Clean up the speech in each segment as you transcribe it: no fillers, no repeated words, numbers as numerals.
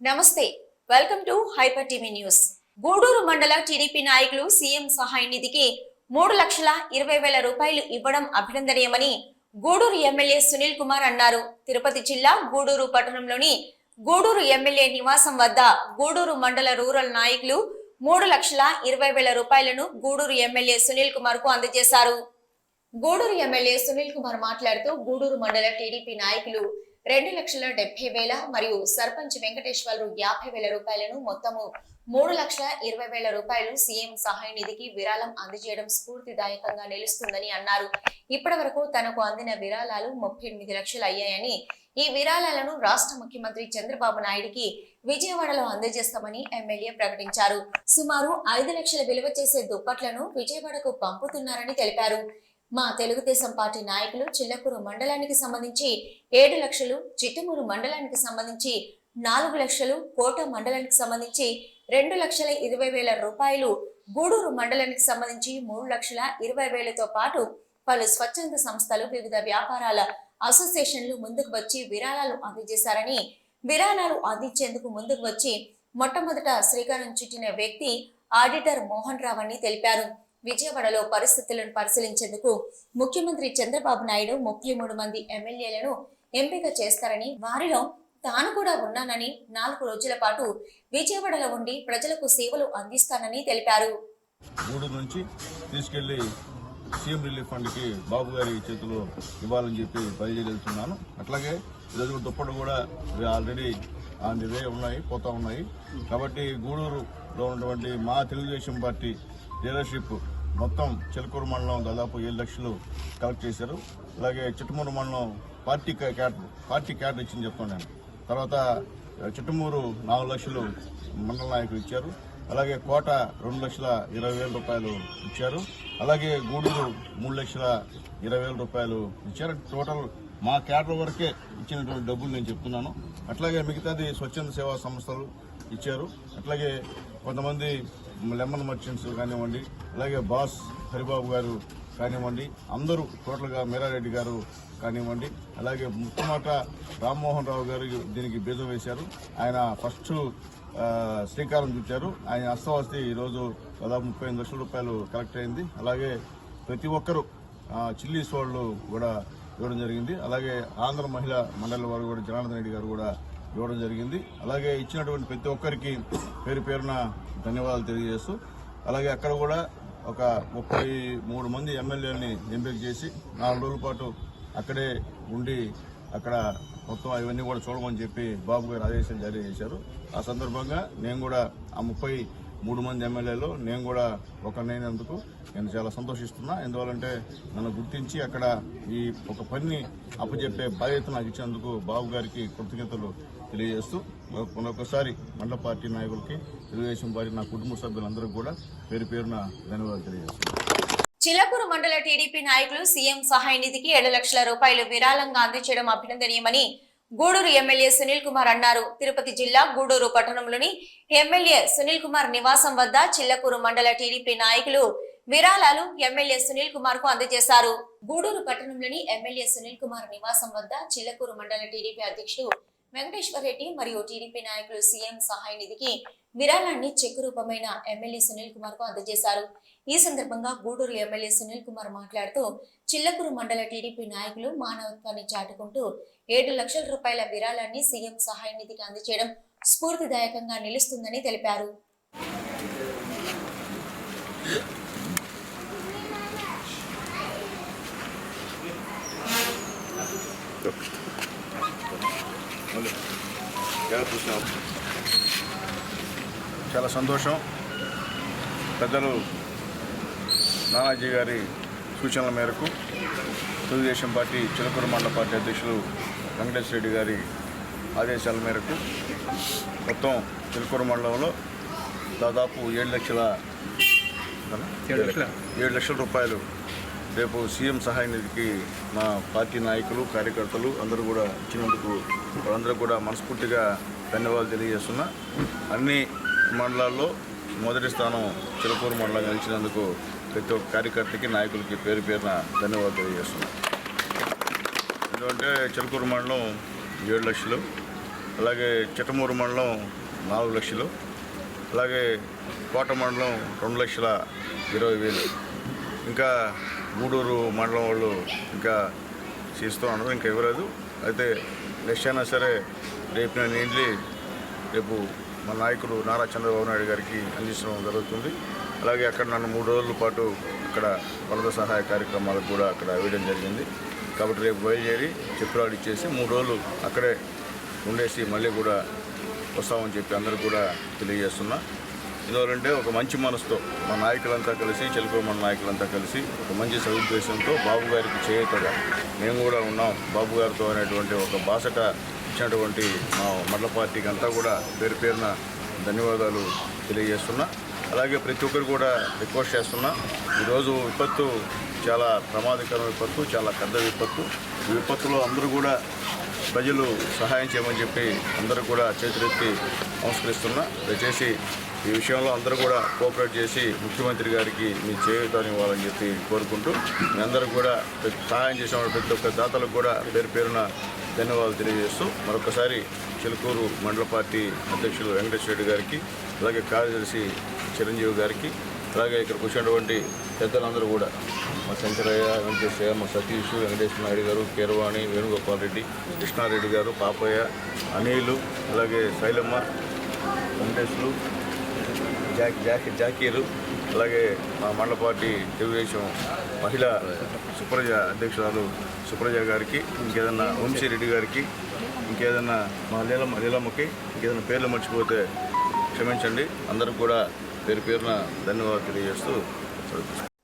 నమస్తే welcome to Hyper TV news. Gudur మండల TDP నాయకులు సీఎం సహాయ నిధికి 3,20,000 రూపాయలు ఇవ్వడం అభినందనీయమని గూడూరు ఎమ్మెల్యే సునీల్ కుమార్ అన్నారు. తిరుపతి జిల్లా గూడూరు పట్టణంలోని గూడూరు ఎమ్మెల్యే నివాసం వద్ద గూడూరు మండల రూరల్ నాయకులు 3,20,000 రూపాయలను గూడూరు ఎమ్మెల్యే సునీల్ కుమార్ కు అందజేశారు. గూడూరు ఎమ్మెల్యే సునీల్ కుమార్ మాట్లాడుతూ గూడూరు మండల టీడీపీ నాయకులు 2,70,000 మరియు సర్పంచ్ వెంకటేశ్వరరావు 50,000 రూపాయలను మొత్తము 3,20,000 రూపాయలు సీఎం సహాయ నిధికి విరాళం అందజేయడం స్ఫూర్తిదాయకంగా నిలుస్తుందని అన్నారు. ఇప్పటి వరకు తనకు అందిన విరాళాలు 38 లక్షలు అయ్యాయని, ఈ విరాళాలను రాష్ట్ర ముఖ్యమంత్రి చంద్రబాబు నాయుడికి విజయవాడలో అందజేస్తామని ఎమ్మెల్యే ప్రకటించారు. సుమారు 5 లక్షల విలువ చేసే దుప్పట్లను విజయవాడకు పంపుతున్నారని తెలిపారు. మా తెలుగుదేశం పార్టీ నాయకులు చిల్లకూరు మండలానికి సంబంధించి 7 లక్షలు, చిట్టమూరు మండలానికి సంబంధించి 4 లక్షలు, కోట మండలానికి సంబంధించి 2,20,000 రూపాయలు, గూడూరు మండలానికి సంబంధించి 3,20,000తో పాటు పలు స్వచ్ఛంద సంస్థలు, వివిధ వ్యాపారాల అసోసియేషన్లు ముందుకు వచ్చి విరాళాలు అందజేశారని, విరాళాలు అందించేందుకు ముందుకు వచ్చి మొట్టమొదట శ్రీకారం చుట్టిన వ్యక్తి ఆడిటర్ మోహన్ రావు అని తెలిపారు. విజయవాడలో పరిస్థితులను పరిశీలించేందుకు ముఖ్యమంత్రి చంద్రబాబు నాయుడు 33 మంది ఎమ్మెల్యేలను ఎంపిక చేస్తారని, వారిలో తాను కూడా ఉన్నానని, 4 రోజుల పాటు విజయవాడలో ఉండి ప్రజలకు సేవలు అందిస్తానని తెలిపారు. గూడూరు నుంచి తీసుకెళ్లి సీఎం రిలీఫ్ ఫండ్ కి బాబు గారి చేతిలో ఇవ్వాలని చెప్పి బయలుదేరుతున్నాను. అట్లాగే ఈరోజు దుప్పట్లు కూడా ఆల్రెడీ ఆన్ ది వే ఉన్నాయి, పోతా ఉన్నాయి. కాబట్టి గూడూరులో ఉన్నటువంటి మా తెలుగుదేశం పార్టీ డీలర్షిప్ మొత్తం చిలకూరు మండలం దాదాపు 7 లక్షలు కలెక్ట్ చేశారు. అలాగే చిట్టమూరు మండలం పార్టీ క్యాట్ ఇచ్చింది చెప్తున్నాను. తర్వాత చిట్టమూరు 4 లక్షలు మండల నాయకులు ఇచ్చారు. అలాగే కోట 2,20,000 రూపాయలు ఇచ్చారు. అలాగే గూడూరు 3,20,000 రూపాయలు ఇచ్చారు. టోటల్ మా క్యాడర్ వరకే ఇచ్చినటువంటి డబ్బులు నేను చెప్తున్నాను. అట్లాగే మిగతాది స్వచ్ఛంద సేవా సంస్థలు ఇచ్చారు. అట్లాగే కొంతమంది లెమన్ మర్చెంట్స్ కానివ్వండి, అలాగే బాస్ హరిబాబు గారు కానివ్వండి, అందరూ టోటల్గా మీరారెడ్డి గారు కానివ్వండి, అలాగే ముఖ్యమాట రామ్మోహన్ రావు గారు దీనికి బీజం వేశారు. ఆయన ఫస్ట్ శ్రీకారం చుట్టారు. ఆయన అస్తవస్తి ఈరోజు దాదాపు 35 లక్షల రూపాయలు కలెక్ట్ అయింది. అలాగే ప్రతి ఒక్కరూ చిల్లీస్ వాళ్ళు కూడా ఇవ్వడం జరిగింది. అలాగే ఆంధ్ర మహిళా మండలి వారు కూడా జనార్దన్ రెడ్డి గారు కూడా ఇవ్వడం జరిగింది. అలాగే ఇచ్చినటువంటి ప్రతి ఒక్కరికి పేరు పేరున ధన్యవాదాలు తెలియజేస్తూ, అలాగే అక్కడ కూడా ఒక 33 మంది ఎమ్మెల్యేలని ఎంపిక చేసి 4 రోజుల పాటు అక్కడే ఉండి అక్కడ మొత్తం అవన్నీ కూడా చూడమని చెప్పి బాబు గారు ఆదేశాలు జారీ చేశారు. ఆ సందర్భంగా నేను కూడా ఆ 33 మంది ఎమ్మెల్యేలో నేను కూడా ఒకరినైనందుకు నేను చాలా సంతోషిస్తున్నా. ఎందువల్లంటే నన్ను గుర్తించి అక్కడ ఈ ఒక పని అప్పచెప్పే బాధ్యత నాకు ఇచ్చినందుకు బాబు గారికి కృతజ్ఞతలు తెలియజేస్తూ, మరొకసారి మండల పార్టీ నాయకులకి, తెలుగుదేశం పార్టీ నా కుటుంబ సభ్యులందరికీ కూడా పేరు పేరున ధన్యవాదాలు తెలియజేస్తున్నాను. చిల్లకూరు మండల టీడీపీ నాయకులు సీఎం సహాయ నిధికి 7 లక్షల రూపాయలు విరాళంగా అందజేయడం అభినందనీయమని గూడూరు ఎమ్మెల్యే సునీల్ కుమార్ అన్నారు. తిరుపతి జిల్లా గూడూరు పట్టణంలోని ఎమ్మెల్యే సునీల్ కుమార్ నివాసం వద్ద చిల్లకూరు మండల టీడీపీ నాయకులు విరాళాలు ఎమ్మెల్యే సునీల్ కుమార్ కు అందజేశారు. గూడూరు పట్టణంలోని ఎమ్మెల్యే సునీల్ కుమార్ నివాసం వద్ద చిల్లకూరు మండల టీడీపీ అధ్యక్షుడు వెంకటేశ్వరరెడ్డి మరియు టీడీపీ నాయకులు సీఎం సహాయ నిధికి విరాళాన్ని చెక్కు రూపమైన ఎమ్మెల్యే సునీల్ కుమార్ కు అందజేశారు. ఈ సందర్భంగా గూడూరు ఎమ్మెల్యే సునీల్ కుమార్ మాట్లాడుతూ, చిల్లకూరు మండల టీడీపీ నాయకులు మానవత్వాన్ని చాటుకుంటూ 7 లక్షల రూపాయల విరాళాన్ని సీఎం సహాయ నిధికి అందజేయడం స్ఫూర్తిదాయకంగా నిలుస్తుందని తెలిపారు. చాలా సంతోషం. పెద్దలు నానాజీ గారి సూచనల మేరకు తెలుగుదేశం పార్టీ చిలకూరు మండల పార్టీ అధ్యక్షులు వెంకటేశ్వర రెడ్డి గారి ఆదేశాల మేరకు మొత్తం చిలకూరు మండలంలో దాదాపు 7 లక్షల రూపాయలు రేపు సీఎం సహాయ నిధికి మా పార్టీ నాయకులు, కార్యకర్తలు అందరూ కూడా ఇచ్చినందుకు వాళ్ళందరూ కూడా మనస్ఫూర్తిగా ధన్యవాదాలు తెలియజేస్తున్నా. అన్ని మండలాల్లో మొదటి స్థానం చిలకూరు మండలం గెలిచినందుకు ప్రతి ఒక్క కార్యకర్తకి, నాయకులకి పేరు పేరున ధన్యవాదాలు తెలియజేస్తున్నా. ఎందుకంటే చిలకూరు మండలం 7 లక్షలు, అలాగే చిట్టమూరు మండలం 4 లక్షలు, అలాగే కోట మండలం 2,20,000. ఇంకా గూడూరు మండలం వాళ్ళు ఇంకా చేస్తూ ఉన్నారు, ఇంకా ఇవ్వలేదు. అయితే నెక్స్ట్ అయినా సరే రేపు నేను వెళ్ళి రేపు మా నాయకుడు నారా చంద్రబాబు నాయుడు గారికి అందించడం జరుగుతుంది. అలాగే అక్కడ నన్ను 3 రోజుల పాటు అక్కడ వరద సహాయ కార్యక్రమాలకు కూడా అక్కడ వేయడం జరిగింది. కాబట్టి రేపు బయలుదేరి చెప్పురాడు ఇచ్చేసి 3 రోజులు అక్కడే ఉండేసి మళ్ళీ కూడా వస్తామని చెప్పి అందరూ కూడా తెలియజేస్తున్నా. ఎందుకంటే ఒక మంచి మనసుతో మా నాయకులంతా కలిసి, చిలుకూరు మన నాయకులంతా కలిసి ఒక మంచి సదుద్దేశంతో బాబు గారికి చేయుతగా మేము కూడా ఉన్నాం బాబు గారితో అనేటువంటి ఒక బాసట ఇచ్చినటువంటి మా మండల పార్టీకి అంతా కూడా పేరు పేరున ధన్యవాదాలు తెలియజేస్తున్నా. అలాగే ప్రతి ఒక్కరు కూడా రిక్వెస్ట్ చేస్తున్నా, ఈరోజు విపత్తు చాలా ప్రమాదకర విపత్తు, చాలా పెద్ద విపత్తు. ఈ విపత్తులో అందరూ కూడా ప్రజలు సహాయం చేయమని చెప్పి అందరూ కూడా చేతులెత్తి నమస్కరిస్తున్నా. దయచేసి ఈ విషయంలో అందరూ కూడా కోఆపరేట్ చేసి ముఖ్యమంత్రి గారికి మీ చేయూతనివ్వాలని చెప్పి కోరుకుంటూ మీ అందరూ కూడా సహాయం చేసిన ప్రతి ఒక్క దాతలకు కూడా పేరు పేరున ధన్యవాదాలు తెలియజేస్తూ మరొకసారి చిలుకూరు మండల పార్టీ అధ్యక్షులు వెంకటేశ్వర రెడ్డి గారికి, అలాగే కార్యదర్శి చిరంజీవి గారికి, అలాగే ఇక్కడికి వచ్చినటువంటి పెద్దలందరూ కూడా మా శంకరయ్య, వెంకటేశ్వర, మా సతీష్, వెంకటేశ్వర నాయుడు గారు, కీరవాణి, వేణుగోపాల్ రెడ్డి, కృష్ణారెడ్డి గారు, పాపయ్య, అనిలు, అలాగే శైలమ్మ, వెంకటేశ్వరు, జాకీరు, అలాగే మా మండల పార్టీ తెలుగుదేశం మహిళా సుప్రజ అధ్యక్షురాలు సుప్రజ గారికి, ఇంకేదన్నా వంశీరెడ్డి గారికి, ఇంకేదన్నా మా నీలమ్మకి ఇంకేదైనా పేర్లు మర్చిపోతే క్షమించండి. అందరూ కూడా పేరు పేరున ధన్యవాదాలు తెలియజేస్తూ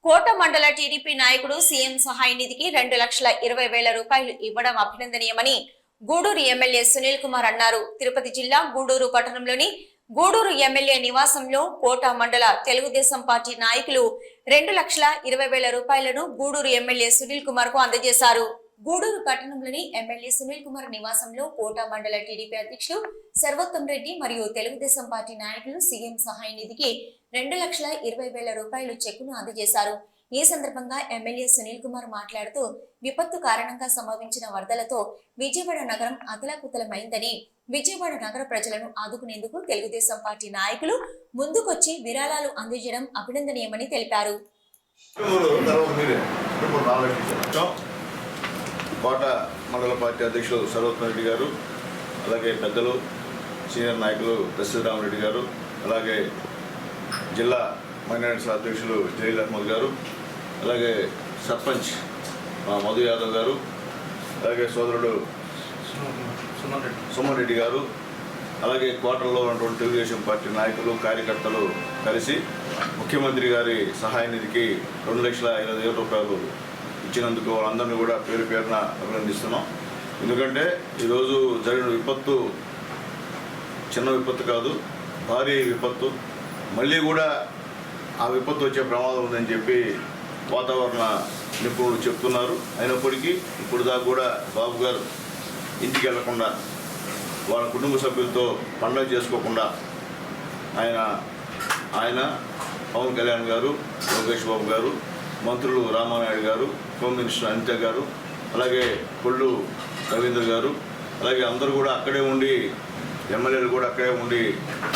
కోట మండల టీడీపీ నాయకుడు సీఎం సహాయ నిధికి 2,20,000 రూపాయలు ఇవ్వడం అభినందనీయమని గూడూరు ఎమ్మెల్యే సునీల్ కుమార్ అన్నారు. తిరుపతి జిల్లా గూడూరు పట్టణంలోని గూడూరు ఎమ్మెల్యే నివాసంలో కోట మండల తెలుగుదేశం పార్టీ నాయకులు 2,20,000 రూపాయలను గూడూరు ఎమ్మెల్యే సునీల్ కుమార్ కు అందజేశారు. గూడూరు పట్టణంలోని ఎమ్మెల్యే సునీల్ కుమార్ నివాసంలో కోట మండల టీడీపీ అధ్యక్షులు సర్వోత్తం రెడ్డి మరియు తెలుగుదేశం పార్టీ నాయకులు సీఎం సహాయ నిధికి 2,20,000 రూపాయలు చెక్కును అందజేశారు. ఈ సందర్భంగా ఎమ్మెల్యే సునీల్ కుమార్ మాట్లాడుతూ విపత్తు కారణంగా సంభవించిన వరదలతో విజయవాడ నగరం అతలాకుతలమైందని, విజయవాడ నగర ప్రజలను ఆదుకునేందుకు తెలుగుదేశం పార్టీ నాయకులు ముందుకొచ్చి విరాళాలు అందించడం అభినందనీయమని తెలిపారు. కోట మండల పార్టీ అధ్యక్షులు సర్వోత్తం రెడ్డి గారు, అలాగే పెద్దలు సీనియర్ నాయకులు దశరథరామరెడ్డి గారు, అలాగే జిల్లా మైనారిటీస్ అధ్యక్షులు జలీల్ అహ్మద్ గారు, అలాగే సర్పంచ్ మధు యాదవ్ గారు, అలాగే సోదరుడు సుమన్ రెడ్డి గారు, అలాగే కోటలో ఉన్నటువంటి తెలుగుదేశం పార్టీ నాయకులు, కార్యకర్తలు కలిసి ముఖ్యమంత్రి గారి సహాయ నిధికి 2,20,000 రూపాయలు ఇచ్చినందుకు వాళ్ళందరినీ కూడా పేరు పేరున అభినందిస్తున్నాం. ఎందుకంటే ఈరోజు జరిగిన విపత్తు చిన్న విపత్తు కాదు, భారీ విపత్తు. మళ్ళీ కూడా ఆ విపత్తు వచ్చే ప్రమాదం ఉందని చెప్పి వాతావరణ నిపుణులు చెప్తున్నారు. అయినప్పటికీ ఇప్పుడు దాకా కూడా బాబు గారు ఇంటికి వెళ్లకుండా వాళ్ళ కుటుంబ సభ్యులతో పండుగ చేసుకోకుండా ఆయన పవన్ కళ్యాణ్ గారు, లోకేష్ బాబు గారు, మంత్రులు రామానాయుడు గారు, హోమ్ మినిస్టర్ అనిత గారు, అలాగే కొల్లు రవీంద్ర గారు, అలాగే అందరూ కూడా అక్కడే ఉండి, ఎమ్మెల్యేలు కూడా అక్కడే ఉండి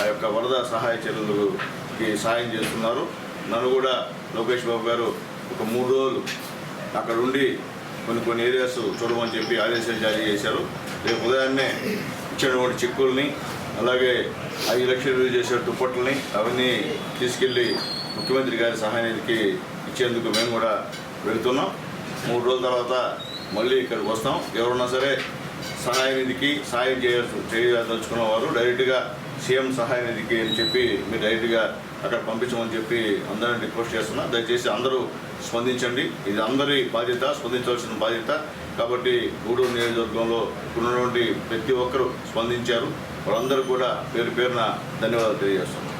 ఆ యొక్క వరద సహాయ చర్యలకి సహాయం చేస్తున్నారు. నన్ను కూడా లోకేష్ బాబు గారు ఒక 3 రోజులు అక్కడ ఉండి కొన్ని ఏరియాస్ చూడమని చెప్పి ఆదేశాలు జారీ చేశారు. రేపు ఉదయాన్నే ఇచ్చినటువంటి చెక్కుల్ని, అలాగే 5 లక్షలు విలువ చేసే దుప్పట్లని అవన్నీ తీసుకెళ్ళి ముఖ్యమంత్రి గారి సహాయ నిధికి ఇచ్చేందుకు మేము కూడా వెళుతున్నాం. 3 రోజుల తర్వాత మళ్ళీ ఇక్కడికి వస్తాం. ఎవరన్నా సరే సహాయ నిధికి సాయం చేయదలుచుకున్న వారు డైరెక్ట్గా సీఎం సహాయ నిధికి అని చెప్పి మీరు డైరెక్ట్గా అక్కడ పంపించమని చెప్పి అందరినీ రిక్వెస్ట్ చేస్తున్నా. దయచేసి అందరూ స్పందించండి. ఇది అందరి బాధ్యత, స్పందించవలసిన బాధ్యత. కాబట్టి గూడూరు నియోజకవర్గంలో ఉన్నటువంటి ప్రతి ఒక్కరూ స్పందించారు. వాళ్ళందరూ కూడా పేరు పేరున ధన్యవాదాలు తెలియజేస్తున్నాం.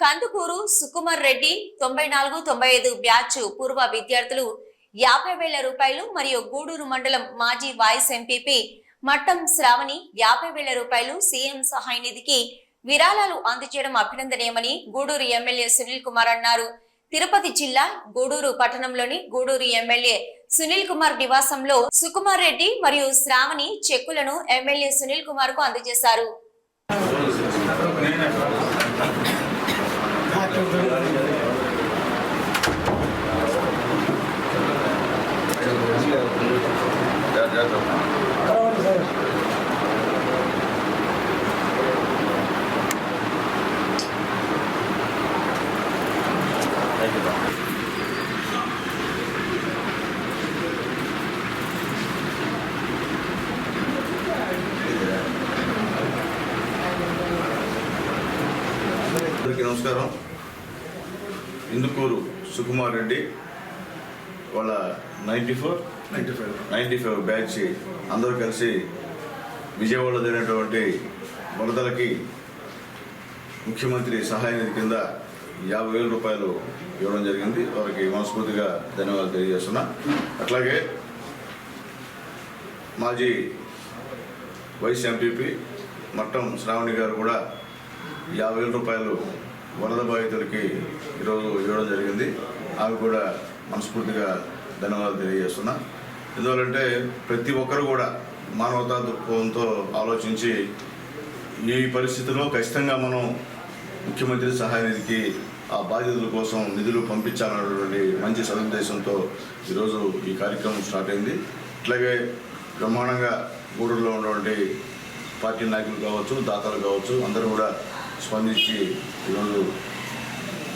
కందుకూరు సుకుమార్ రెడ్డి 94-95 బ్యాచ్ పూర్వ విద్యార్థులు 50,000 రూపాయలు మరియు గూడూరు మండలం మాజీ వైస్ ఎంపీపీ మట్టం శ్రావణి 50,000 రూపాయలు సీఎం సహాయ నిధికి విరాళాలు అందజేయడం అభినందనీయమని గూడూరు ఎమ్మెల్యే సునీల్ కుమార్ అన్నారు. తిరుపతి జిల్లా గూడూరు పట్టణంలోని గూడూరు ఎమ్మెల్యే సునీల్ కుమార్ నివాసంలో సుకుమార్ రెడ్డి మరియు శ్రావణి చెక్కులను ఎమ్మెల్యే సునీల్ కుమార్ కు అందజేశారు. అందరికీ నమస్కారం. ఇందుకూరు సుకుమార్ రెడ్డి వాళ్ళ 95 బ్యాచ్ అందరూ కలిసి విజయవాడలో జరిగినటువంటి వరదలకి ముఖ్యమంత్రి సహాయ నిధి కింద 50,000 రూపాయలు ఇవ్వడం జరిగింది. వారికి మనస్ఫూర్తిగా ధన్యవాదాలు తెలియజేస్తున్నా. అట్లాగే మాజీ వైస్ ఎంపీపీ మట్టం శ్రావణి గారు కూడా 50,000 రూపాయలు వరద బాధితులకి ఈరోజు ఇవ్వడం జరిగింది. ఆమె కూడా మనస్ఫూర్తిగా ధన్యవాదాలు తెలియజేస్తున్నా. ఎందువల్లంటే ప్రతి ఒక్కరు కూడా మానవతా దృక్పథంతో ఆలోచించి ఈ పరిస్థితిలో ఖచ్చితంగా మనం ముఖ్యమంత్రి సహాయ నిధికి ఆ బాధితుల కోసం నిధులు పంపించాలన్నటువంటి మంచి సదుద్దేశంతో ఈరోజు ఈ కార్యక్రమం స్టార్ట్ అయింది. అట్లాగే బ్రహ్మాండంగా గూడూరులో ఉన్నటువంటి పార్టీ నాయకులు కావచ్చు, దాతలు కావచ్చు, అందరూ కూడా స్పందించి ఈరోజు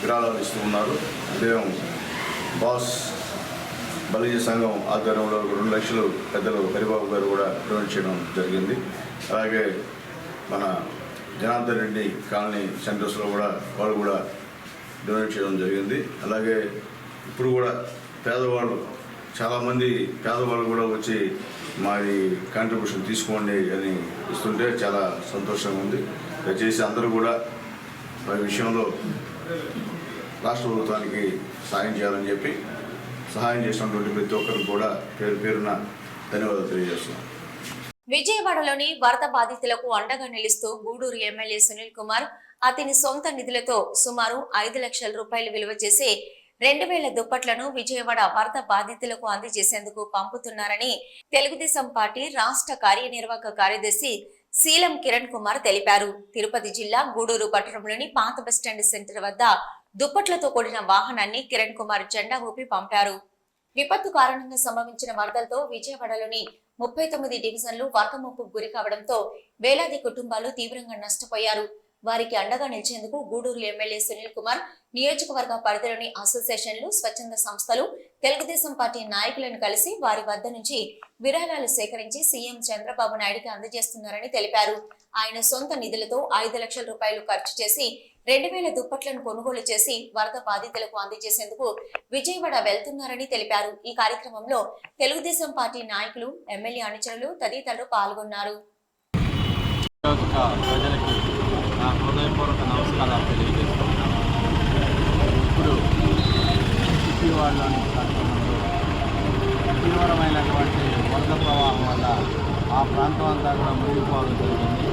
విరాళాలు ఇస్తూ ఉన్నారు. ఉదయం బాస్ బలిజ సంఘం ఆధ్వర్యంలో 2 లక్షలు పెద్దలు హరిబాబు గారు కూడా డొనేట్ చేయడం జరిగింది. అలాగే మన జనార్దన్ రెడ్డి కాలనీ సెంటర్స్లో కూడా వాళ్ళు కూడా డొనేట్ చేయడం జరిగింది. అలాగే ఇప్పుడు కూడా పేదవాళ్ళు చాలామంది పేదవాళ్ళు కూడా వచ్చి మాది కాంట్రిబ్యూషన్ తీసుకోండి అని ఇస్తుంటే చాలా సంతోషంగా ఉంది. దయచేసి అందరూ కూడా ఈ విషయంలో రాష్ట్ర ప్రభుత్వానికి సహాయం చేయాలని చెప్పి సహాయం చేసినటువంటి ప్రతి ఒక్కరికి కూడా పేరు పేరున ధన్యవాదాలు తెలియజేస్తున్నాను. విజయవాడలోని వరద బాధితులకు అండగా నిలుస్తూ గూడూరు ఎమ్మెల్యే సునీల్ కుమార్ అతని సొంత నిధులతో సుమారు 5 లక్షల రూపాయలు విలువ చేసే 2,000 దుప్పట్లను విజయవాడ వరద బాధితులకు అందజేసేందుకు పంపుతున్నారని తెలుగుదేశం పార్టీ రాష్ట్ర కార్యనిర్వాహక కార్యదర్శి శీలం కిరణ్ కుమార్ తెలిపారు. తిరుపతి జిల్లా గూడూరు పట్టణంలోని పాత బస్టాండ్ సెంటర్ వద్ద దుప్పట్లతో కూడిన వాహనాన్ని కిరణ్ కుమార్ జెండా ఊపి పంపారు. విపత్తు కారణంగా సంభవించిన వరదలతో విజయవాడలోని 39 డివిజన్లు వరద ముప్పుకు గురి కావడంతో వేలాది కుటుంబాలు తీవ్రంగా నష్టపోయారు. వారికి అండగా నిలిచేందుకు గూడూరు ఎమ్మెల్యే సునీల్ కుమార్ నియోజకవర్గ పరిధిలోని అసోసియేషన్లు, స్వచ్ఛంద సంస్థలు, తెలుగుదేశం పార్టీ నాయకులను కలిసి వారి వద్ద నుంచి విరాళాలు సేకరించి సీఎం చంద్రబాబు నాయుడుకి అందజేస్తున్నారని తెలిపారు. ఆయన సొంత నిధులతో 5 లక్షల రూపాయలు ఖర్చు చేసి 2,000 దుప్పట్లను కొనుగోలు చేసి వరద బాధితులకు అందజేసేందుకు విజయవాడ వెళ్తున్నారని తెలిపారు. ఈ కార్యక్రమంలో తెలుగుదేశం పార్టీ నాయకులు, ఎమ్మెల్యే అనుచరులు తదితరులు పాల్గొన్నారు. ప్రజలకి నా హృదయపూర్వక నమస్కారాలు తెలియజేస్తున్నాను. ఇప్పుడు విజయవాడలోని పట్టణంలో తీవ్రమైనటువంటి వరద ప్రవాహం వల్ల ఆ ప్రాంతం అంతా కూడా మునిగిపోవడం జరిగింది.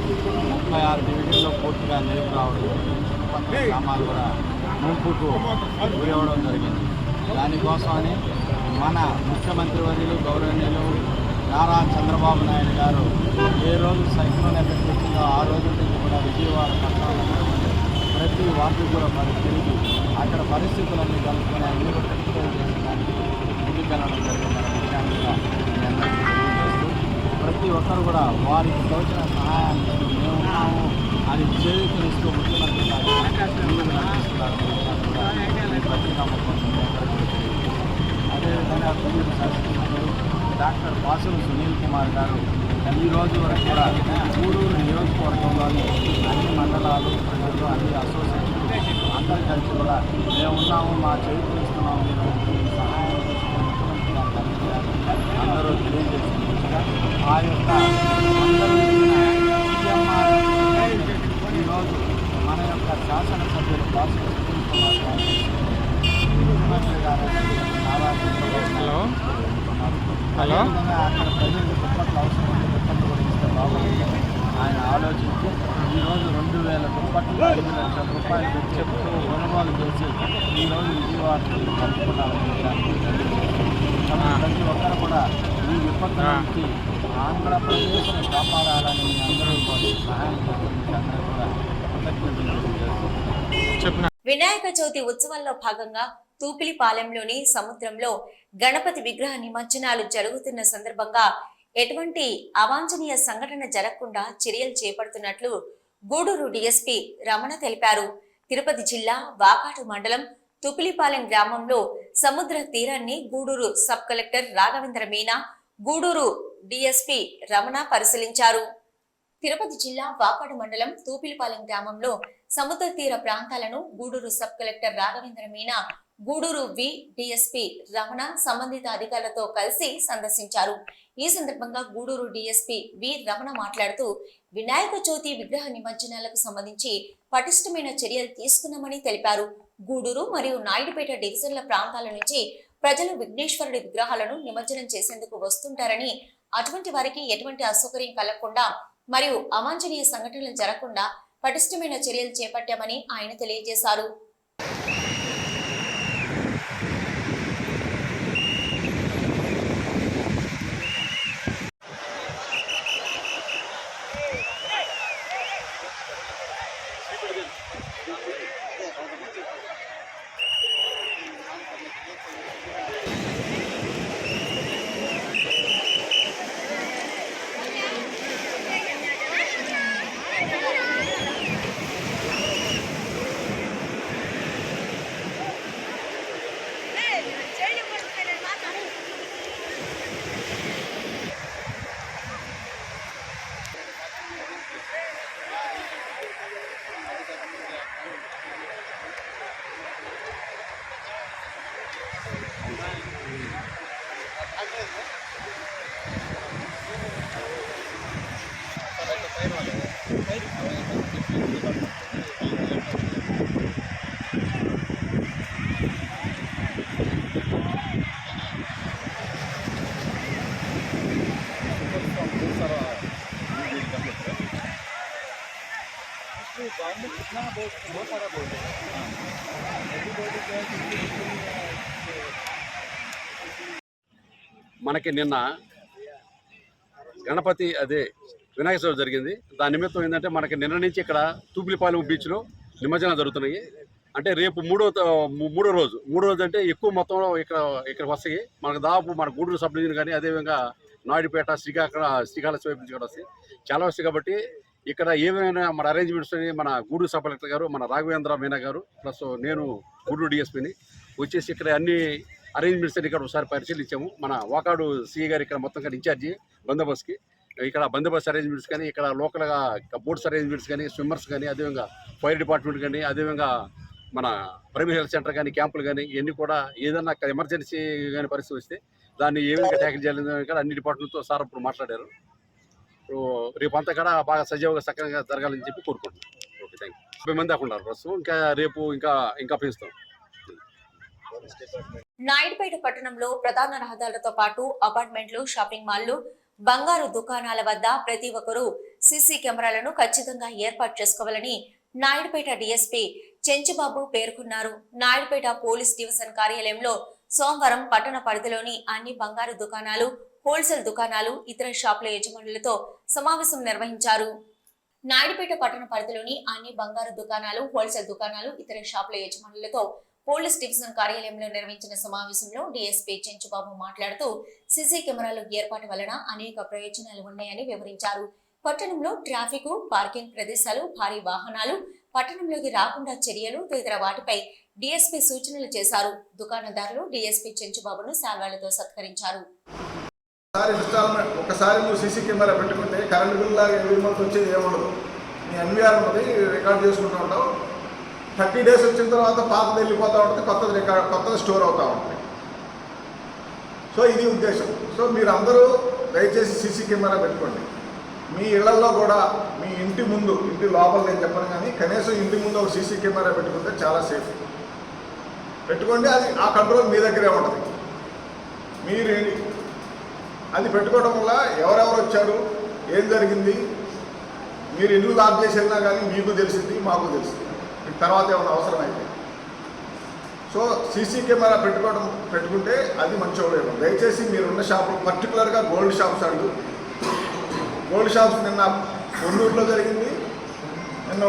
36 డివిజన్లో పూర్తిగా నీరు రావడం జరిగింది. గ్రామాలు కూడా ముంపుకు గురవడం జరిగింది. దానికోసమని మన ముఖ్యమంత్రి వర్యులు గౌరవనీయులు నారా చంద్రబాబు నాయుడు గారు ఏ రోజు సైక్లోన్ ఎఫెక్ట్ వచ్చిందో ఆ రోజు నుంచి కూడా విజయవాడ పట్టణంలో ప్రతి వార్డు కూడా తిరిగి అక్కడ పరిస్థితులన్నీ కలుపుకొని అన్ని రెక్టిఫై చేసడానికి ముందుకెళ్ళడం జరిగిందన్న విషయాన్ని కూడా మీ అందరికీ తెలియజేస్తూ ప్రతి ఒక్కరు కూడా వారికి తోచిన సహాయాన్ని మేమున్నాము అని చేయూతనిస్తూ ముఖ్యమంత్రి గారు ప్రతి నమ్మకం అదేవిధంగా గూడూరు శాసనసభ్యులు డాక్టర్ బాసులు సునీల్ కుమార్ గారు ఈ రోజు వరకు కూడా గూడూరు నియోజకవర్గంలోని అన్ని మండలాలు, ప్రజలు, అన్ని అసోసియేషన్లు అందరూ కలిసి కూడా మేమున్నాము, మా చేయూతనిస్తున్నాము, మీరు సహాయం అందరూ తెలియజేస్తున్నట్టుగా ఆ యొక్క ఈరోజు మన యొక్క శాసనసభ్యులు బాసులు సునీల్ కుమార్ గారు ముఖ్యమంత్రి గారు నారా చంద్రబాబు అదేవిధంగా అక్కడ ప్రజలకు దుప్పట్లు అవసరం ఉంటే దుప్పట్లు కూడా ఇస్తే బాగుంటుంది ఆయన ఆలోచించి ఈరోజు 2,000 దుప్పట్లు 5 లక్షల రూపాయలు చెప్తూ కొనుగోలు చేసి ఈరోజు విజయవాడకి పంపుకున్నారని ప్రతి ఒక్కరు కూడా ఈ విపత్తు నుంచి ఆంధ్రప్రదేశ్ని కాపాడాలని మీ అందరూ కూడా సహాయం చేస్తున్న అందరూ కూడా కృతజ్ఞతలు తెలియజేస్తున్నాను. వినాయక చవితి ఉత్సవాల్లో భాగంగా తూపిలిపాలెంలోని సముద్రంలో గణపతి విగ్రహ నిమజ్జనాలు జరుగుతున్న సందర్భంగా ఎటువంటి అవాంఛనీయ సంఘటన జరగకుండా చర్యలు చేపడుతున్నట్లు గూడూరు డీఎస్పీ రమణ తెలిపారు. తిరుపతి జిల్లా వాకాటు మండలం తుపిలిపాలెం గ్రామంలో సముద్ర తీరాన్ని Gudur sub collector Raghavendra Meena, Gudur DSP Ramana పరిశీలించారు. తిరుపతి జిల్లా వాకాడు మండలం తూపిలిపాలెం గ్రామంలో సముద్ర తీర ప్రాంతాలను Gudur sub collector Raghavendra Meena, Gudur DSP Ramana సంబంధిత అధికారులతో కలిసి సందర్శించారు. ఈ సందర్భంగా గూడూరు డీఎస్పీ రమణ మాట్లాడుతూ వినాయక చవితి విగ్రహ నిమజ్జనాలకు సంబంధించి పటిష్టమైన చర్యలు తీసుకున్నామని తెలిపారు. గూడూరు మరియు నాయుడుపేట డివిజన్ల ప్రాంతాల నుంచి ప్రజలు విఘ్నేశ్వరుడి విగ్రహాలను నిమజ్జనం చేసేందుకు వస్తుంటారని, అటువంటి వారికి ఎటువంటి అసౌకర్యం కలగకుండా మరియు అవాంఛనీయ సంఘటనలు జరగకుండా పటిష్టమైన చర్యలు చేపట్టామని ఆయన తెలియజేశారు. మనకి నిన్న గణపతి వినాయక చవితి జరిగింది. దాని నిమిత్తం ఏంటంటే మనకి నిన్న నుంచి ఇక్కడ తూపిలిపాలెం బీచ్లో నిమజ్జనాలు జరుగుతున్నాయి. అంటే రేపు మూడో రోజు అంటే ఎక్కువ మొత్తంలో ఇక్కడికి వస్తాయి. మనకు దాదాపు మన గూడూరు సబ్ డివిజన్ కానీ అదేవిధంగా నాయుడుపేట శ్రీకాళహస్తి వైపు నుంచి కూడా వస్తాయి, చాలా వస్తాయి. కాబట్టి ఇక్కడ ఏమైనా మన అరేంజ్మెంట్స్ మన గూడూరు సబ్ కలెక్టర్ గారు, మన రాఘవేంద్ర మీనా గారు ప్లస్ నేను గూడూరు డిఎస్పీని వచ్చేసి ఇక్కడ అన్ని అరేంజ్మెంట్స్ ఇక్కడ ఒకసారి పరిశీలించాము. మన వాకాడు సిఐ గారు ఇక్కడ మొత్తం కానీ ఇన్ఛార్జి బందోబస్తుకి, ఇక్కడ బందోబస్తు అరేంజ్మెంట్స్ కానీ, ఇక్కడ లోకల్గా బోట్స్ అరేంజ్మెంట్స్ కానీ, స్విమ్మర్స్ కానీ, అదేవిధంగా ఫైర్ డిపార్ట్మెంట్ కానీ, అదేవిధంగా మన ప్రైమరీ హెల్త్ సెంటర్ కానీ, క్యాంపులు కానీ ఇవన్నీ కూడా ఏదన్నా ఎమర్జెన్సీ కానీ పరిస్థితి వస్తే దాన్ని ఏ విధంగా ట్యాకిల్ చేయాలని కూడా అన్ని డిపార్ట్మెంట్తో సార్ ఇప్పుడు మాట్లాడారు. రేపు అంతా కూడా బాగా సజీవంగా సక్రమంగా జరగాలని చెప్పి కోరుకుంటున్నాం. Okay, thank you. 50 మంది దాకా ఉన్నారు ప్రస్తుతం. ఇంకా రేపు ఇంకా పెంచుతాం. నాయుడుపేట పట్టణంలో ప్రధాన రహదారులతో పాటు అపార్ట్మెంట్లు, షాపింగ్ మాల్లు, బంగారు దుకాణాల వద్ద ప్రతి ఒక్కరూ సీసీ కెమెరాలను ఖచ్చితంగా ఏర్పాటు చేసుకోవాలని నాయుడుపేట డీఎస్పీ చెంచుబాబు పేర్కొన్నారు. నాయుడుపేట పోలీస్ డివిజన్ కార్యాలయంలో సోమవారం పట్టణ పరిధిలోని అన్ని బంగారు దుకాణాలు, హోల్సేల్ దుకాణాలు, ఇతర షాపుల యజమానులతో సమావేశం నిర్వహించారు. నాయుడుపేట పట్టణ పరిధిలోని అన్ని బంగారు దుకాణాలు, హోల్సేల్ దుకాణాలు, ఇతర షాపుల యజమానులతో పోలీస్ డివిజన్ కార్యాలయంలో నిర్వహించిన సమావేశంలో డీఎస్పీ చెంచుబాబు మాట్లాడుతూ సీసీ కెమెరాల ఏర్పాటు వలన అనేక ప్రయోజనాలు ఉన్నాయని వివరించారు. పట్టణంలో ట్రాఫిక్, పార్కింగ్ ప్రదేశాలు, భారీ వాహనాలు పట్టణంలోకి రాకుండా చర్యలు తదితర వాటిపై డీఎస్పీ సూచనలు చేశారు. దుకాణదారులు డీఎస్పీ చెంచుబాబును శాల్వాలతో సత్కరించారు. ఒకసారి నువ్వు సీసీ కెమెరా పెట్టుకుంటే కరెంట్ బిల్ లాగా ఎవ్రీ మంత్ వచ్చేది ఏముండదు. నీ ఎన్విఆర్ ఉంటుంది, రికార్డ్ చేసుకుంటూ ఉంటావు. 30 days వచ్చిన తర్వాత పాతది వెళ్ళిపోతూ ఉంటుంది, కొత్తది స్టోర్ అవుతూ ఉంటుంది. సో ఇది ఉద్దేశం. సో మీరు అందరూ దయచేసి సీసీ కెమెరా పెట్టుకోండి. మీ ఇళ్లలో కూడా మీ ఇంటి ముందు, ఇంటి లోపల నేను చెప్పను కానీ కనీసం ఇంటి ముందు ఒక సీసీ కెమెరా పెట్టుకుంటే చాలా సేఫ్. పెట్టుకోండి, అది ఆ కంట్రోల్ మీ దగ్గరే ఉంటుంది. మీరేంటి అది పెట్టుకోవడం వల్ల ఎవరెవరు వచ్చారు, ఏం జరిగింది, మీరు ఇల్లు లాక్ చేసి వెళ్ళినా కానీ మీకు తెలిసింది, మాకు తెలిసింది. తర్వాత ఏమైనా అవసరం అయితే సో సీసీ కెమెరా పెట్టుకుంటే అది మంచి ఉపయోగం. దయచేసి మీరున్న షాపులు పర్టికులర్గా గోల్డ్ షాప్స్ అంటూ గోల్డ్ షాప్స్ నిన్న పొన్నూరులో జరిగింది, నిన్న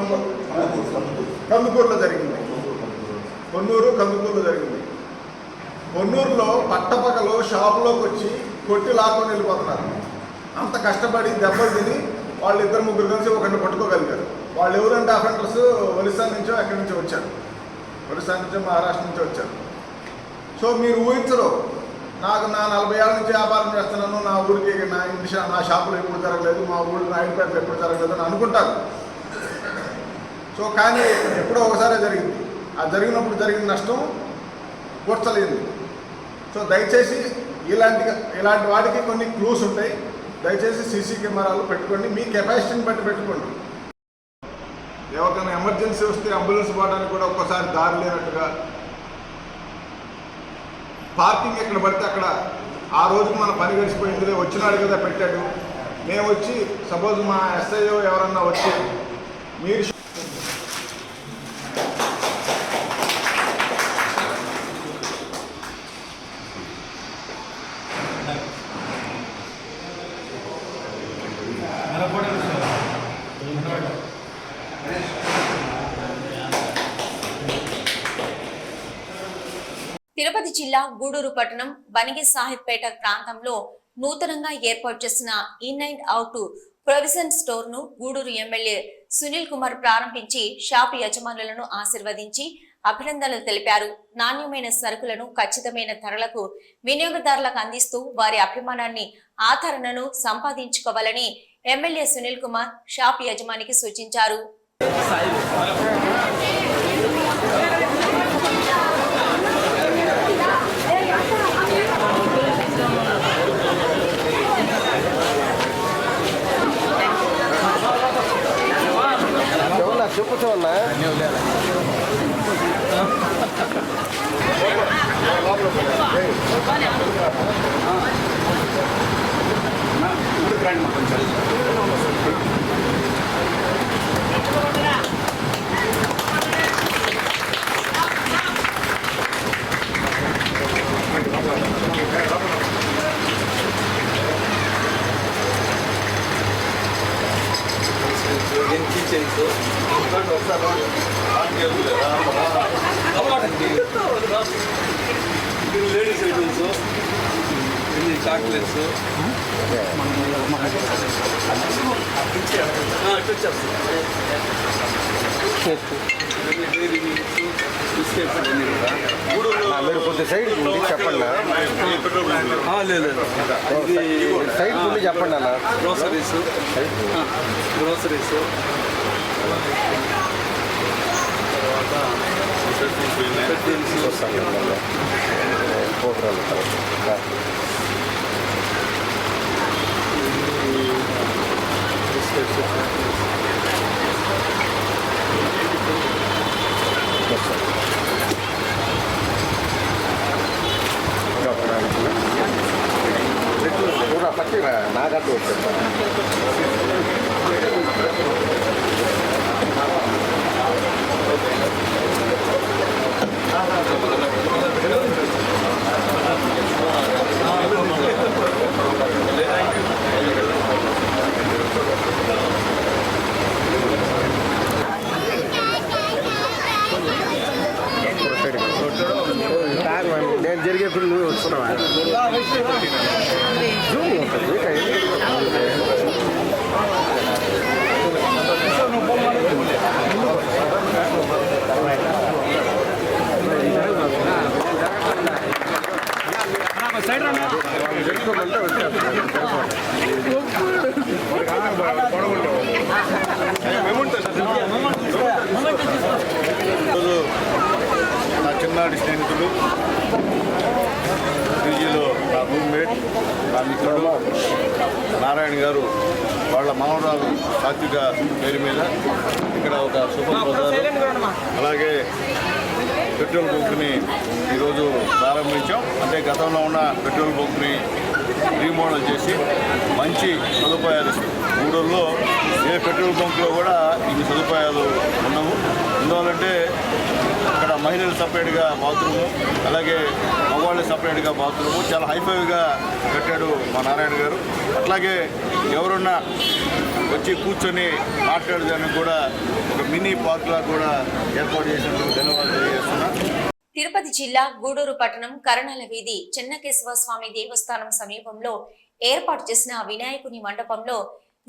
కందుకూరులో జరిగింది, కందుకూరులో జరిగింది. పొన్నూరులో పట్టపగలు షాపులోకి వచ్చి కొట్టి లాక్కొని వెళ్ళిపోతున్నారు. అంత కష్టపడి దెబ్బలు తిని వాళ్ళు 2-3 కలిసి ఒకరిని పట్టుకోగలిగారు. వాళ్ళు ఎవరంటే అఫెండర్స్ ఒరిస్సా నుంచో ఎక్కడి నుంచో వచ్చారు, ఒరిస్సా నుంచో మహారాష్ట్ర నుంచో వచ్చారు. సో మీరు ఊహించరు, నాకు నా 40 ఏళ్ళ నుంచి వ్యాపారం చేస్తున్నాను, నా ఊరికి నా షాపులో ఎప్పుడు జరగలేదు, మా ఊళ్ళో నాయుడుపేటలో ఎప్పుడు జరగలేదు అని అనుకుంటారు. సో కానీ ఎప్పుడో ఒకసారి జరిగింది. ఆ జరిగినప్పుడు జరిగిన నష్టం కూర్చలేదు. సో దయచేసి ఇలాంటి వాటికి కొన్ని క్లూస్ ఉంటాయి. దయచేసి సీసీ కెమెరాలు పెట్టుకోండి, మీ కెపాసిటీని బట్టి పెట్టుకోండి. ఎవరికైనా ఎమర్జెన్సీ వస్తే అంబులెన్స్ పోవడానికి కూడా ఒక్కోసారి దారి లేనట్టుగా పార్కింగ్ ఎక్కడ పడితే అక్కడ ఆ రోజుకి మన పని గడిచిపోయిందిలే, వచ్చినాడు కదా పెట్టాడు. మేము వచ్చి సపోజ్ మా ఎస్ఐఓ ఎవరన్నా వచ్చి మీరు తిరుపతి జిల్లా గూడూరు పట్టణం బనిగి సాహిబ్పేట ప్రాంతంలో నూతనంగా ఏర్పాటు చేసిన in and out provision store ను గూడూరు ఎమ్మెల్యే సునీల్ కుమార్ ప్రారంభించి షాపు యజమానులను ఆశీర్వదించి అభినందనలు తెలిపారు. నాణ్యమైన సరుకులను ఖచ్చితమైన ధరలకు వినియోగదారులకు అందిస్తూ వారి అభిమానాన్ని ఆదరణను సంపాదించుకోవాలని ఎమ్మెల్యే సునీల్ కుమార్ షాపు యజమానికి సూచించారు. చెప్పుతున్నా ladies items, chocolates, Dairy Milks, biscuits అన్నీ కూడా. మీరు కొద్ది సైడ్ నుండి చెప్పండి. లేదు ఇది సైడ్ నుండి చెప్పండి అన్న. గ్రోసరీస్, పట్టి నాగట్టు వచ్చేస్తా. నేను జరిగే ఫిల్మ్ వస్తున్నావా? జూమ్ ఉంటుంది. నా చిన్ననాటి స్నేహితులు, పీజీలో నా రూమ్మేట్, నా మిత్రుడు నారాయణ గారు వాళ్ళ మనవరాలు సాత్విక పేరు మీద ఇక్కడ ఒక సూపర్ బజార్ అలాగే పెట్రోల్ బంక్ని ఈరోజు ప్రారంభించాం. అంటే గతంలో ఉన్న పెట్రోల్ బంక్ని రీమోడల్ చేసి మంచి సదుపాయాలు గూడూరులో ఏ పెట్రోల్ బంక్లో కూడా ఇన్ని సదుపాయాలు ఉండవు. ఎందువల్లంటే ఇక్కడ మహిళలు సపరేట్గా బాత్రూము, అలాగే మగవాళ్ళు సపరేట్గా బాత్రూము చాలా హైఫైగా కట్టాడు మా నారాయణ గారు. అట్లాగే ఎవరున్నా వచ్చి కూర్చొని మాట్లాడడానికి కూడా ఒక మినీ పార్క్ లా కూడా ఏర్పాటు చేసినందుకు ధన్యవాదాలు తెలియజేస్తున్నా. తిరుపతి జిల్లా గూడూరు పట్టణం కరణాల వీధి చెన్నకేశవ స్వామి దేవస్థానం సమీపంలో ఏర్పాటు చేసిన వినాయకుని మండపంలో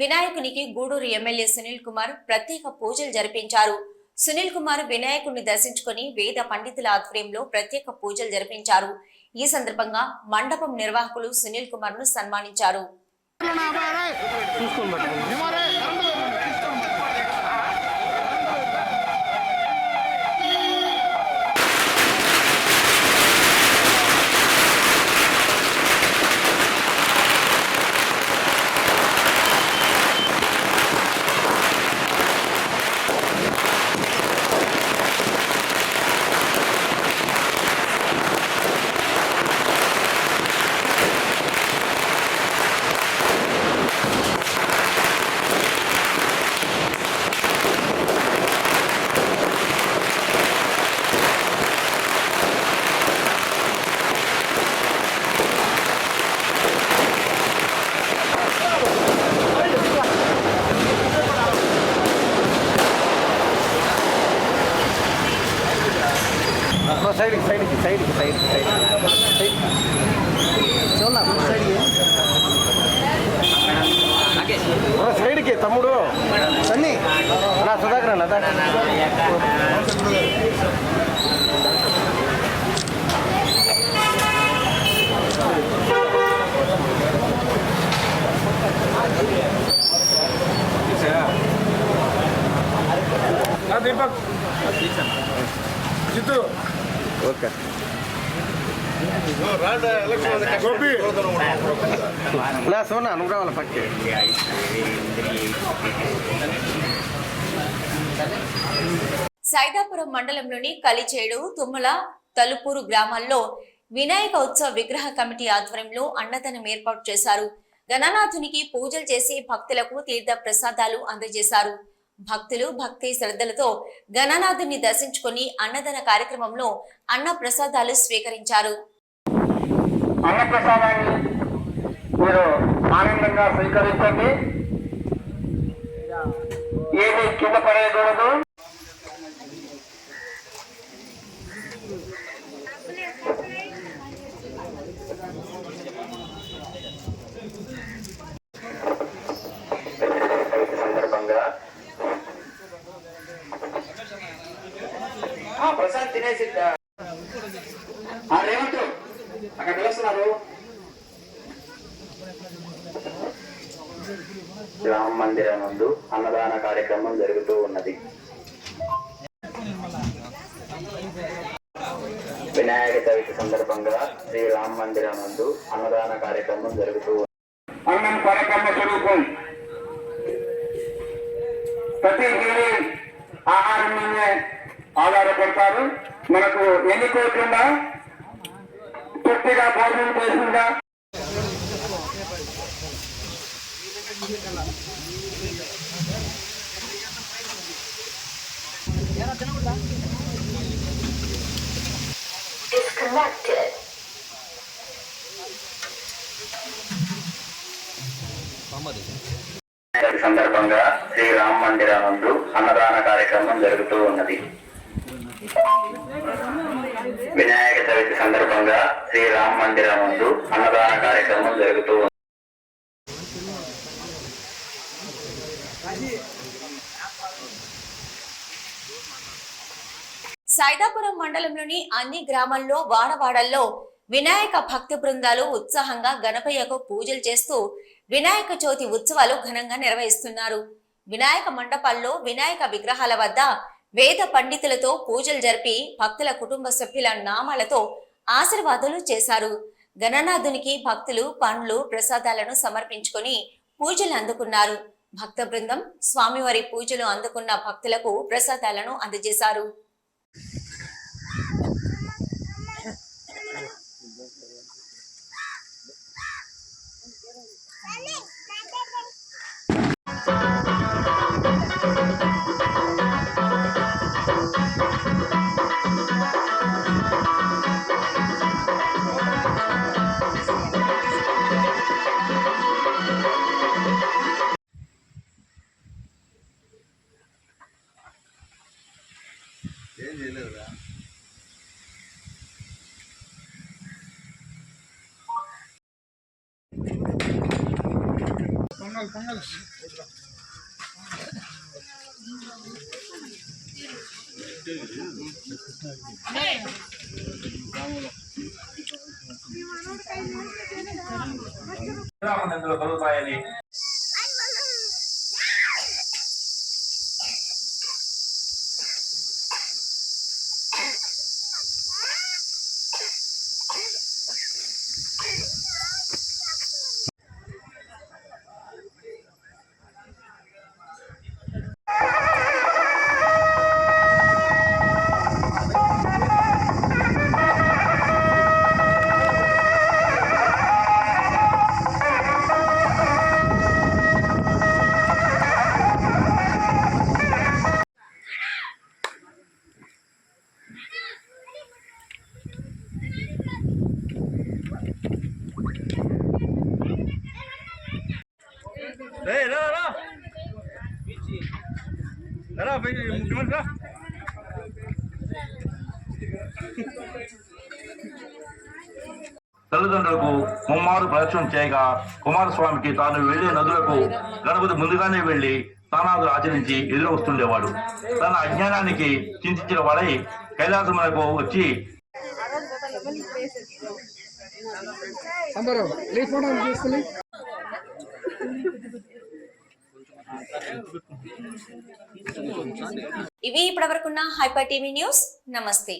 వినాయకునికి గూడూరు ఎమ్మెల్యే సునీల్ కుమార్ ప్రత్యేక పూజలు జరిపించారు. సునీల్ కుమార్ వినాయకుడిని దర్శించుకుని వేద పండితుల ఆధ్వర్యంలో ప్రత్యేక పూజలు జరిపించారు. ఈ సందర్భంగా మండపం నిర్వాహకులు సునీల్ కుమార్ ను సన్మానించారు. సైడ్కి తమ్ముడు సన్నీ నా సుధాకర్ అన్న దీపక్ జితు ఓకే గోపి నా సోనా నువ్వు రావాలి పక్కే. సైదాపురం మండలంలోని కలిచేడు, తుమ్మల, తలుపూరు గ్రామాల్లో వినాయక ఉత్సవ విగ్రహ కమిటీ ఆధ్వర్యంలో అన్నదానం ఏర్పాటు చేశారు. గణనాథునికి పూజలు చేసి భక్తులకు తీర్థ ప్రసాదాలు అందజేశారు. భక్తులు భక్తి శ్రద్ధలతో గణనాథుని దర్శించుకుని అన్నదాన కార్యక్రమంలో అన్న ప్రసాదాలు స్వీకరించారు. అన్న ప్రసాదాన్ని మీరు ఆనందంగా స్వీకరించండి. ఏది కింద పడేయకూడదు. సందర్భంగా ప్రసాద్ తినేసి రేవంత్ అక్కడ పిలుస్తున్నారు. రామ మందిరం నందు అన్నదాన కార్యక్రమం జరుగుతూ ఉన్నది. వినాయక చవితి సందర్భంగా శ్రీ రామ మందిరం నందు అన్నదాన కార్యక్రమం జరుగుతూ ఉన్నది. అన్నం పరకర్మ స్వరూపం. ప్రతి జీవి ఆహారం మీదే ఆధారపడతారు. మనకు ఎన్ని కోట్లున్నా తృప్తిగా భోజనం చేసిందా సందర్భంగా శ్రీరామ మందిరం నందు అన్నదాన కార్యక్రమం జరుగుతూ ఉన్నది. వినాయక చవితి సందర్భంగా శ్రీరామ మందిరం నందు అన్నదాన కార్యక్రమం జరుగుతూ ఉన్నది. సైదాపురం మండలంలోని అన్ని గ్రామాల్లో వాడవాడల్లో వినాయక భక్తి బృందాలు ఉత్సాహంగా గణపయ్యకు పూజలు చేస్తూ వినాయక చవితి ఉత్సవాలు ఘనంగా నిర్వహిస్తున్నారు. వినాయక మండపాల్లో వినాయక విగ్రహాల వద్ద వేద పండితులతో పూజలు జరిపి భక్తుల కుటుంబ సభ్యుల నామాలతో ఆశీర్వాదాలు చేశారు. గణనాథునికి భక్తులు పండ్లు ప్రసాదాలను సమర్పించుకొని పూజలు అందుకున్నారు. భక్త బృందం స్వామివారి పూజలు అందుకున్న భక్తులకు ప్రసాదాలను అందజేశారు. నిందులు కలుగుతాయని తల్లిదండ్రులకు ముమ్మారు ప్రదక్షిణం చేయగా కుమారస్వామికి తాను వెళ్లే నదులకు గణపతి ముందుగానే వెళ్లి స్నానాదులు ఆచరించి ఎదురు వస్తుండేవాడు. తన అజ్ఞానానికి చింతించిన వాడై కైలాసమునకు వచ్చి ఇవి ఇప్పటివరకున్న హైపర్ టీవీ న్యూస్. నమస్తే.